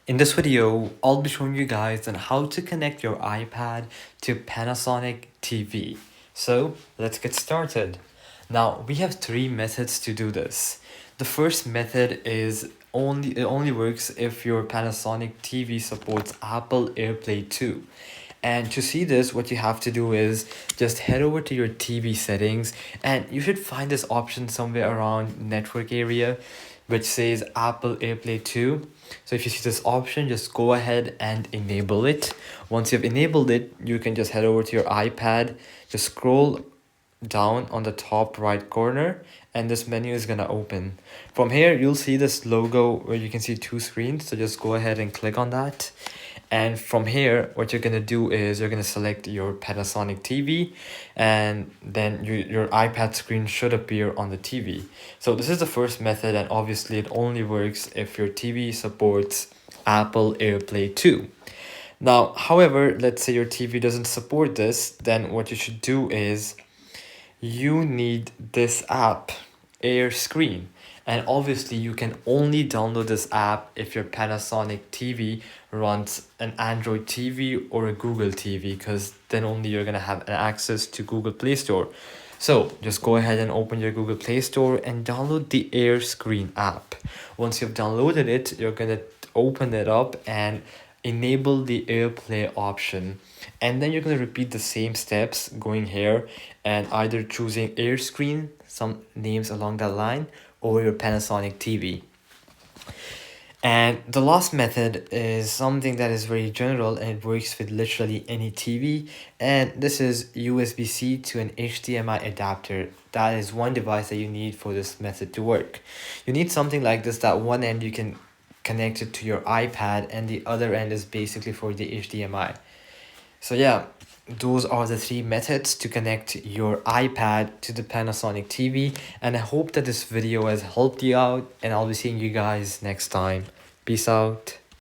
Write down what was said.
In this video, I'll be showing you guys on how to connect your iPad to Panasonic TV. So let's get started. Now we have three methods to do this. The first method is it only works if your Panasonic TV supports Apple AirPlay 2. And to see this, what you have to do is just head over to your TV settings and you should find this option somewhere around network area which says Apple AirPlay 2. So if you see this option, just go ahead and enable it. Once you've enabled it, you can just head over to your iPad, just scroll down on the top right corner and this menu is gonna open. From here, you'll see this logo where you can see two screens. So just go ahead and click on that. And from here, what you're gonna do is you're gonna select your Panasonic TV and then your iPad screen should appear on the TV. So this is the first method and obviously it only works if your TV supports Apple AirPlay 2. Now, however, let's say your TV doesn't support this, then what you should do is you need this app, Air Screen. And obviously you can only download this app if your Panasonic TV runs an Android TV or a Google TV, because then only you're gonna have access to Google Play Store. So just go ahead and open your Google Play Store and download the Air Screen app. Once you've downloaded it, you're gonna open it up and enable the AirPlay option. And then you're going to repeat the same steps going here and either choosing Air Screen, some names along that line, or your Panasonic TV. And the last method is something that is very general and it works with literally any TV. And this is USB-C to an HDMI adapter. That is one device that you need for this method to work. You need something like this, that one end you can connect it to your iPad and the other end is basically for the HDMI. So yeah, those are the three methods to connect your iPad to the Panasonic TV, and I hope that this video has helped you out and I'll be seeing you guys next time. Peace out.